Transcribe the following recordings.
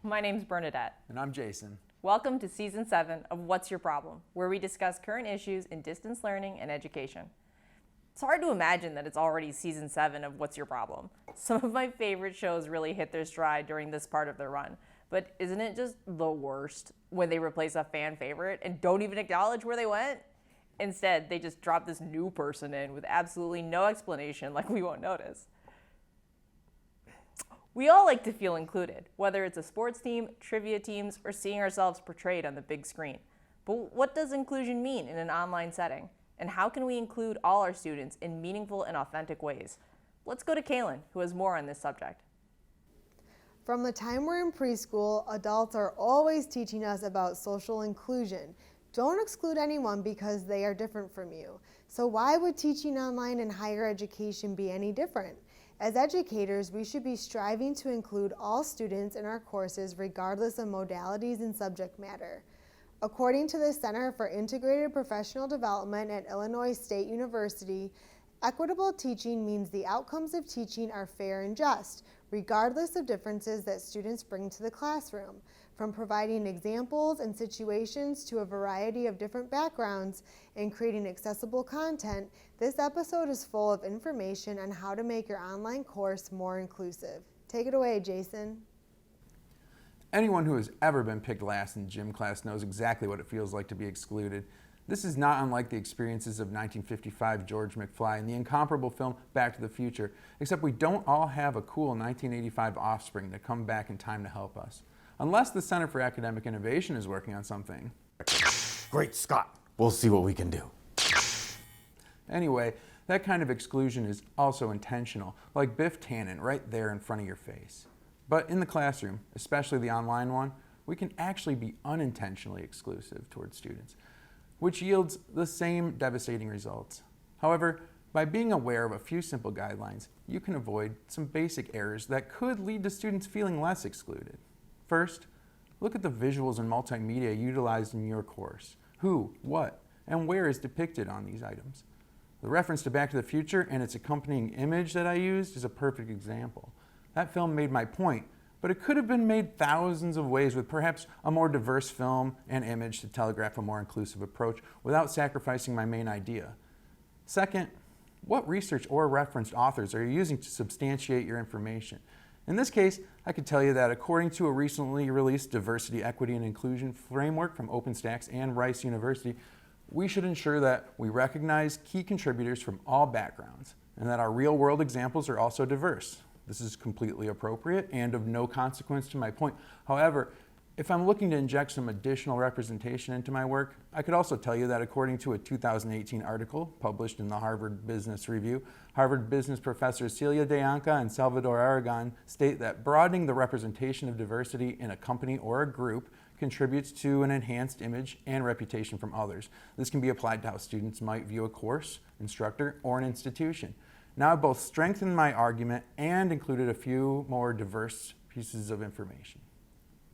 My name's Bernadette. And I'm Jason. Welcome to Season 7 of What's Your Problem?, where we discuss current issues in distance learning and education. It's hard to imagine that it's already Season 7 of What's Your Problem? Some of my favorite shows really hit their stride during this part of their run. But isn't it just the worst when they replace a fan favorite and don't even acknowledge where they went? Instead, they just drop this new person in with absolutely no explanation, like we won't notice. We all like to feel included, whether it's a sports team, trivia teams, or seeing ourselves portrayed on the big screen. But what does inclusion mean in an online setting? And how can we include all our students in meaningful and authentic ways? Let's go to Kaylin, who has more on this subject. From the time we're in preschool, adults are always teaching us about social inclusion. Don't exclude anyone because they are different from you. So why would teaching online and higher education be any different? As educators, we should be striving to include all students in our courses regardless of modalities and subject matter. According to the Center for Integrated Professional Development at Illinois State University, equitable teaching means the outcomes of teaching are fair and just, regardless of differences that students bring to the classroom. From providing examples and situations to a variety of different backgrounds and creating accessible content, this episode is full of information on how to make your online course more inclusive. Take it away, Jason. Anyone who has ever been picked last in gym class knows exactly what it feels like to be excluded. This is not unlike the experiences of 1955 George McFly and the incomparable film Back to the Future, except we don't all have a cool 1985 offspring that come back in time to help us. Unless the Center for Academic Innovation is working on something. Great Scott, we'll see what we can do. Anyway, that kind of exclusion is also intentional, like Biff Tannen right there in front of your face. But in the classroom, especially the online one, we can actually be unintentionally exclusive towards students, which yields the same devastating results. However, by being aware of a few simple guidelines, you can avoid some basic errors that could lead to students feeling less excluded. First, look at the visuals and multimedia utilized in your course. Who, what, and where is depicted on these items. The reference to Back to the Future and its accompanying image that I used is a perfect example. That film made my point, but it could have been made thousands of ways with perhaps a more diverse film and image to telegraph a more inclusive approach without sacrificing my main idea. Second, what research or referenced authors are you using to substantiate your information? In this case, I could tell you that according to a recently released Diversity, Equity, and Inclusion framework from OpenStax and Rice University, we should ensure that we recognize key contributors from all backgrounds and that our real-world examples are also diverse. This is completely appropriate and of no consequence to my point. However, if I'm looking to inject some additional representation into my work, I could also tell you that according to a 2018 article published in the Harvard Business Review, Harvard business professors Celia Deanca and Salvador Aragon state that broadening the representation of diversity in a company or a group contributes to an enhanced image and reputation from others. This can be applied to how students might view a course, instructor, or an institution. Now I've both strengthened my argument and included a few more diverse pieces of information.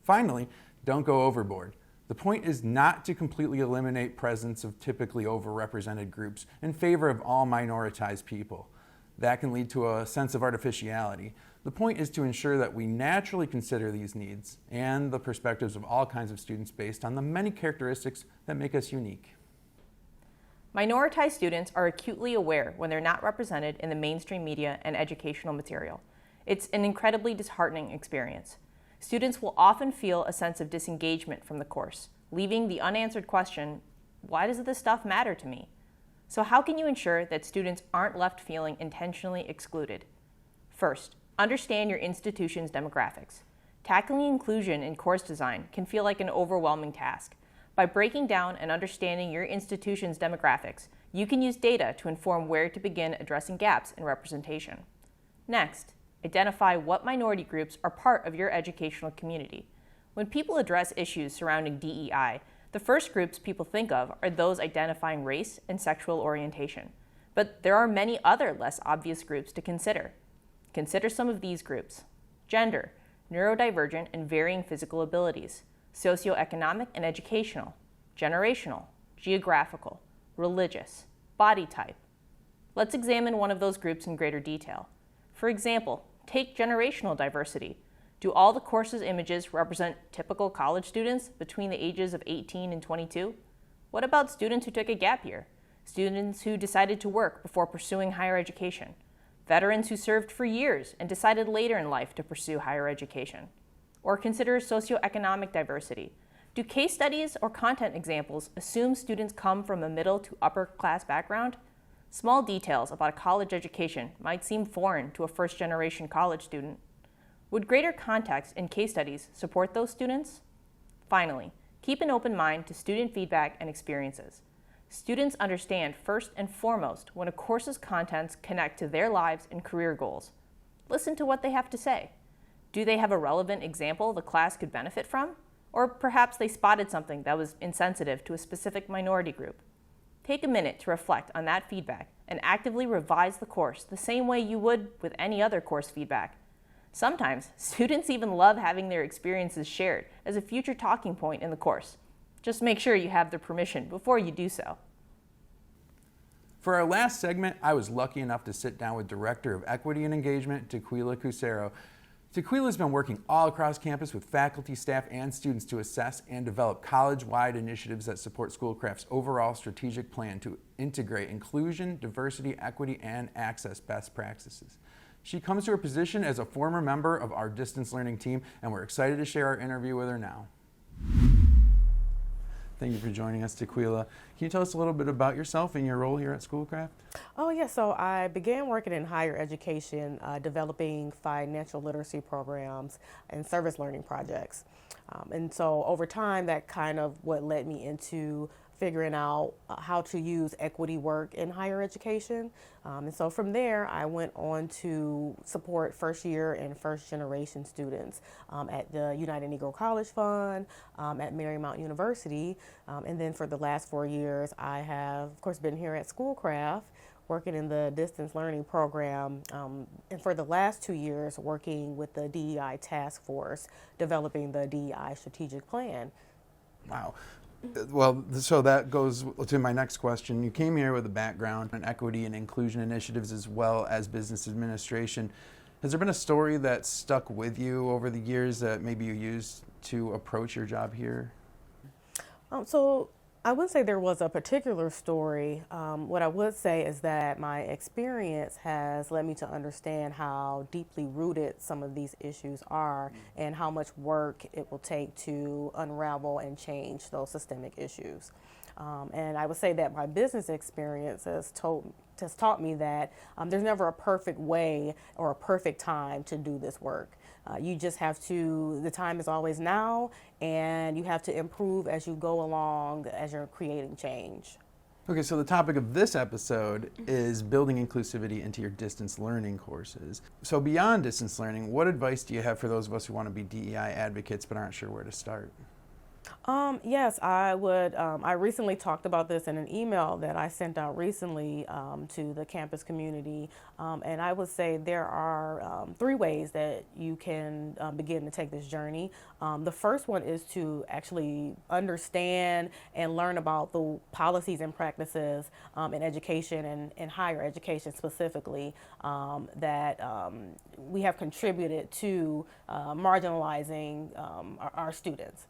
Finally, don't go overboard. The point is not to completely eliminate presence of typically overrepresented groups in favor of all minoritized people. That can lead to a sense of artificiality. The point is to ensure that we naturally consider these needs and the perspectives of all kinds of students based on the many characteristics that make us unique. Minoritized students are acutely aware when they're not represented in the mainstream media and educational material. It's an incredibly disheartening experience. Students will often feel a sense of disengagement from the course, leaving the unanswered question, why does this stuff matter to me? So how can you ensure that students aren't left feeling intentionally excluded? First, understand your institution's demographics. Tackling inclusion in course design can feel like an overwhelming task. By breaking down and understanding your institution's demographics, you can use data to inform where to begin addressing gaps in representation. Next, identify what minority groups are part of your educational community. When people address issues surrounding DEI, the first groups people think of are those identifying race and sexual orientation. But there are many other less obvious groups to consider. Consider some of these groups: gender, neurodivergent and varying physical abilities, socioeconomic and educational, generational, geographical, religious, body type. Let's examine one of those groups in greater detail. For example, take generational diversity. Do all the course's images represent typical college students between the ages of 18 and 22? What about students who took a gap year? Students who decided to work before pursuing higher education? Veterans who served for years and decided later in life to pursue higher education? Or consider socioeconomic diversity. Do case studies or content examples assume students come from a middle to upper class background? Small details about a college education might seem foreign to a first-generation college student. Would greater context in case studies support those students? Finally, keep an open mind to student feedback and experiences. Students understand first and foremost when a course's contents connect to their lives and career goals. Listen to what they have to say. Do they have a relevant example the class could benefit from? Or perhaps they spotted something that was insensitive to a specific minority group. Take a minute to reflect on that feedback and actively revise the course the same way you would with any other course feedback. Sometimes, students even love having their experiences shared as a future talking point in the course. Just make sure you have their permission before you do so. For our last segment, I was lucky enough to sit down with Director of Equity and Engagement, Tequila. Tequila has been working all across campus with faculty, staff, and students to assess and develop college-wide initiatives that support Schoolcraft's overall strategic plan to integrate inclusion, diversity, equity, and access best practices. She comes to her position as a former member of our distance learning team, and we're excited to share our interview with her now. Thank you for joining us, Tequila. Can you tell us a little bit about yourself and your role here at Schoolcraft? Oh, yeah. So I began working in higher education, developing financial literacy programs and service learning projects. And so over time, that kind of what led me into figuring out how to use equity work in higher education. And so from there, I went on to support first year and first generation students at the United Negro College Fund, at Marymount University. And then for the last 4 years, I have, of course, been here at Schoolcraft, working in the distance learning program, and for the last 2 years, working with the DEI task force, developing the DEI strategic plan. Wow. Well, so that goes to my next question. You came here with a background in equity and inclusion initiatives as well as business administration. Has there been a story that stuck with you over the years that maybe you used to approach your job here? So I wouldn't say there was a particular story. What I would say is that my experience has led me to understand how deeply rooted some of these issues are and how much work it will take to unravel and change those systemic issues. And I would say that my business experience has taught me that there's never a perfect way or a perfect time to do this work. You just have to, the time is always now, and you have to improve as you go along, as you're creating change. Okay, so the topic of this episode is building inclusivity into your distance learning courses. So beyond distance learning, what advice do you have for those of us who want to be DEI advocates but aren't sure where to start? Yes, I would. I recently talked about this in an email that I sent out recently to the campus community, and I would say there are 3 ways that you can begin to take this journey. The first one is to actually understand and learn about the policies and practices in education and higher education specifically that we have contributed to marginalizing our students.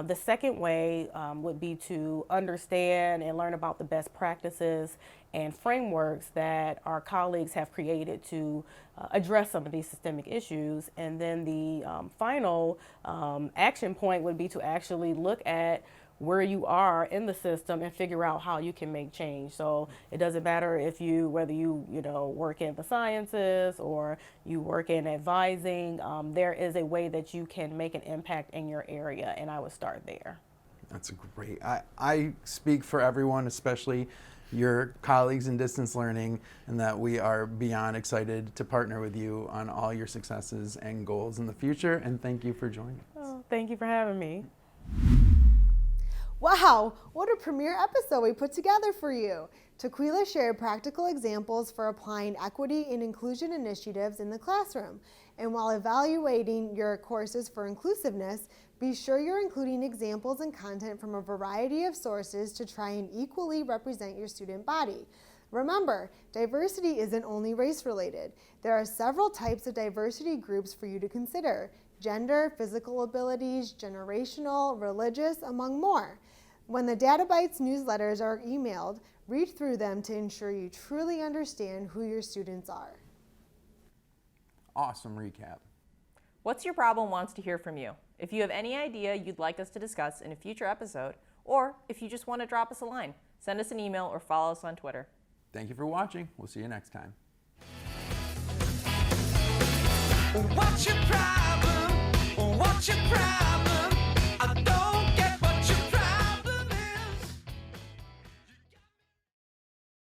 The second way would be to understand and learn about the best practices and frameworks that our colleagues have created to address some of these systemic issues. And then the final action point would be to actually look at where you are in the system and figure out how you can make change. So it doesn't matter whether you work in the sciences or you work in advising, there is a way that you can make an impact in your area, and I would start there. That's great. I speak for everyone, especially your colleagues in distance learning, and that we are beyond excited to partner with you on all your successes and goals in the future, and thank you for joining us. Oh, thank you for having me. Wow, what a premiere episode we put together for you. Tequila shared practical examples for applying equity and inclusion initiatives in the classroom. And while evaluating your courses for inclusiveness, be sure you're including examples and content from a variety of sources to try and equally represent your student body. Remember, diversity isn't only race-related. There are several types of diversity groups for you to consider: gender, physical abilities, generational, religious, among more. When the Data Bites newsletters are emailed, read through them to ensure you truly understand who your students are. Awesome recap. What's Your Problem wants to hear from you. If you have any idea you'd like us to discuss in a future episode, or if you just want to drop us a line, send us an email or follow us on Twitter. Thank you for watching. We'll see you next time. What's your problem? What's your problem?